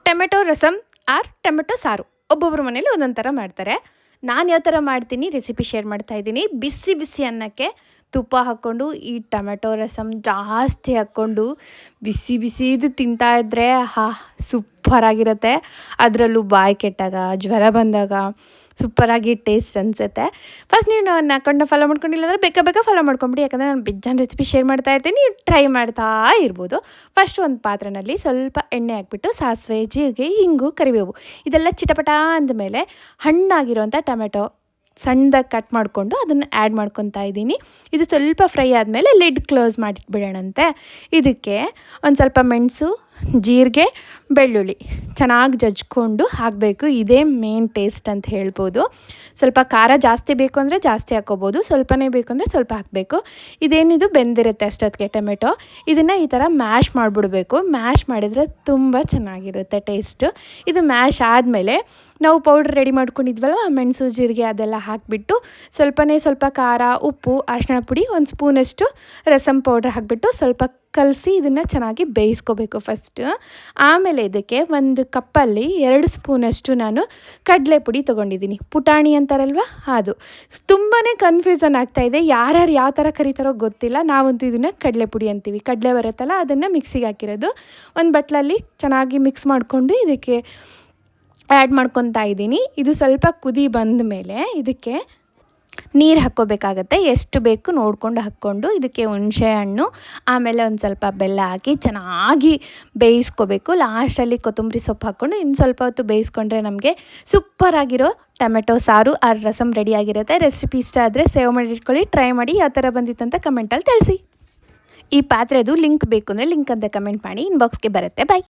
Tomato rasam R tomato ಸಾರು. ಒಬ್ಬೊಬ್ಬರ ಮನೇಲಿ ಒಂದೊಂದು ಥರ ಮಾಡ್ತಾರೆ. ನಾನು ಯಾವ ಥರ ಮಾಡ್ತೀನಿ ರೆಸಿಪಿ ಶೇರ್ ಮಾಡ್ತಾಯಿದ್ದೀನಿ. ಬಿಸಿ ಬಿಸಿ ಅನ್ನಕ್ಕೆ ತುಪ್ಪ ಹಾಕ್ಕೊಂಡು ಈ ಟೊಮೆಟೊ ರಸಮ್ ಜಾಸ್ತಿ ಹಾಕ್ಕೊಂಡು ಬಿಸಿ ಬಿಸಿದು ತಿಂತಾಯಿದ್ರೆ ಸೂಪರಾಗಿರುತ್ತೆ. ಅದರಲ್ಲೂ ಬಾಯಿ ಕೆಟ್ಟಾಗ ಜ್ವರ ಬಂದಾಗ ಸೂಪರಾಗಿ ಟೇಸ್ಟ್ ಅನಿಸುತ್ತೆ. ಫಸ್ಟ್ ನೀವು ನನ್ನ ಅಕೌಂಟ್ನ ಫಾಲೋ ಮಾಡ್ಕೊಂಡಿಲ್ಲ ಅಂದರೆ ಬೇಗ ಫಾಲೋ ಮಾಡ್ಕೊಂಬಿಡಿ. ಯಾಕಂದರೆ ನಾನು ಬೇಜಾನ್ ರೆಸಿಪಿ ಶೇರ್ ಮಾಡ್ತಾ ಇರ್ತೀನಿ, ನೀವು ಟ್ರೈ ಮಾಡ್ತಾ ಇರ್ಬೋದು. ಫಸ್ಟ್ ಒಂದು ಪಾತ್ರೆಯಲ್ಲಿ ಸ್ವಲ್ಪ ಎಣ್ಣೆ ಹಾಕ್ಬಿಟ್ಟು ಸಾಸಿವೆ, ಜೀರಿಗೆ, ಇಂಗು, ಕರಿಬೇವು ಇದೆಲ್ಲ ಚಿಟಪಟ ಅಂದಮೇಲೆ ಹಣ್ಣಾಗಿರೋಂಥ ಟೊಮೆಟೊ ಸಣ್ಣದಾಗಿ ಕಟ್ ಮಾಡಿಕೊಂಡು ಅದನ್ನು ಆ್ಯಡ್ ಮಾಡ್ಕೊತಾ ಇದ್ದೀನಿ. ಇದು ಸ್ವಲ್ಪ ಫ್ರೈ ಆದಮೇಲೆ ಲಿಡ್ ಕ್ಲೋಸ್ ಮಾಡಿಟ್ಬಿಡೋಣಂತೆ. ಇದಕ್ಕೆ ಒಂದು ಸ್ವಲ್ಪ ಮೆಣಸು, ಜೀರಿಗೆ, ಬೆಳ್ಳುಳ್ಳಿ ಚೆನ್ನಾಗಿ ಜಜ್ಕೊಂಡು ಹಾಕಬೇಕು. ಇದೇ ಮೇನ್ ಟೇಸ್ಟ್ ಅಂತ ಹೇಳ್ಬೋದು. ಸ್ವಲ್ಪ ಖಾರ ಜಾಸ್ತಿ ಬೇಕು ಅಂದರೆ ಜಾಸ್ತಿ ಹಾಕ್ಕೋಬೋದು, ಸ್ವಲ್ಪನೇ ಬೇಕು ಅಂದರೆ ಸ್ವಲ್ಪ ಹಾಕಬೇಕು. ಇದೇನಿದು ಬೆಂದಿರುತ್ತೆ ಅಷ್ಟೊತ್ತಿಗೆ ಟೊಮೆಟೊ. ಇದನ್ನು ಈ ಥರ ಮ್ಯಾಶ್ ಮಾಡಿಬಿಡ್ಬೇಕು. ಮ್ಯಾಶ್ ಮಾಡಿದರೆ ತುಂಬ ಚೆನ್ನಾಗಿರುತ್ತೆ ಟೇಸ್ಟು. ಇದು ಮ್ಯಾಶ್ ಆದಮೇಲೆ ನಾವು ಪೌಡ್ರ್ ರೆಡಿ ಮಾಡ್ಕೊಂಡಿದ್ವಲ್ಲ, ಮೆಣಸು, ಜೀರಿಗೆ ಅದೆಲ್ಲ ಹಾಕಿಬಿಟ್ಟು ಸ್ವಲ್ಪ ಖಾರ, ಉಪ್ಪು, ಅರಿಶಿಣ ಪುಡಿ, ಒಂದು ಸ್ಪೂನಷ್ಟು ರಸಮ್ ಪೌಡ್ರ್ ಹಾಕಿಬಿಟ್ಟು ಸ್ವಲ್ಪ ಕಲಸಿ ಇದನ್ನು ಚೆನ್ನಾಗಿ ಬೇಯಿಸ್ಕೋಬೇಕು ಫಸ್ಟ್. ಆಮೇಲೆ ಇದಕ್ಕೆ ಒಂದು ಕಪ್ಪಲ್ಲಿ 2 ಸ್ಪೂನಷ್ಟು ನಾನು ಕಡಲೆ ಪುಡಿ ತೊಗೊಂಡಿದ್ದೀನಿ. ಪುಟಾಣಿ ಅಂತಾರಲ್ವ ಅದು. ತುಂಬಾ ಕನ್ಫ್ಯೂಸನ್ ಆಗ್ತಾಯಿದೆ, ಯಾರ್ಯಾರು ಯಾವ ಥರ ಕರೀತಾರೋ ಗೊತ್ತಿಲ್ಲ. ನಾವಂತೂ ಇದನ್ನು ಕಡಲೆ ಪುಡಿ ಅಂತೀವಿ. ಕಡಲೆ ಬರುತ್ತಲ್ಲ ಅದನ್ನು ಮಿಕ್ಸಿಗೆ ಹಾಕಿರೋದು. ಒಂದು ಬಟ್ಲಲ್ಲಿ ಚೆನ್ನಾಗಿ ಮಿಕ್ಸ್ ಮಾಡಿಕೊಂಡು ಇದಕ್ಕೆ ಆ್ಯಡ್ ಮಾಡ್ಕೊತಾ ಇದ್ದೀನಿ. ಇದು ಸ್ವಲ್ಪ ಕುದಿ ಬಂದ ಮೇಲೆ ಇದಕ್ಕೆ ನೀರು ಹಾಕ್ಕೋಬೇಕಾಗತ್ತೆ. ಎಷ್ಟು ಬೇಕು ನೋಡಿಕೊಂಡು ಹಾಕ್ಕೊಂಡು ಇದಕ್ಕೆ ಹುಣಸೆ ಹಣ್ಣು ಆಮೇಲೆ ಒಂದು ಸ್ವಲ್ಪ ಬೆಲ್ಲ ಹಾಕಿ ಚೆನ್ನಾಗಿ ಬೇಯಿಸ್ಕೋಬೇಕು. ಲಾಸ್ಟಲ್ಲಿ ಕೊತ್ತಂಬರಿ ಸೊಪ್ಪು ಹಾಕ್ಕೊಂಡು ಇನ್ನು ಸ್ವಲ್ಪ ಹೊತ್ತು ಬೇಯಿಸ್ಕೊಂಡ್ರೆ ನಮಗೆ ಸೂಪರಾಗಿರೋ ಟೊಮೆಟೊ ಸಾರು ಆರ್ ರಸಮ್ ರೆಡಿಯಾಗಿರುತ್ತೆ. ರೆಸಿಪಿ ಇಷ್ಟ ಆದರೆ ಸೇವ್ ಮಾಡಿಟ್ಕೊಳ್ಳಿ, ಟ್ರೈ ಮಾಡಿ. ಯಾವ ಥರ ಬಂದಿತ್ತಂತ ಕಮೆಂಟಲ್ಲಿ ತಿಳಿಸಿ. ಈ ಪಾತ್ರೆದು ಲಿಂಕ್ ಬೇಕು ಅಂದರೆ ಲಿಂಕ್ ಅಂತ ಕಮೆಂಟ್ ಮಾಡಿ, ಇನ್ಬಾಕ್ಸ್ಗೆ ಬರುತ್ತೆ. ಬಾಯ್.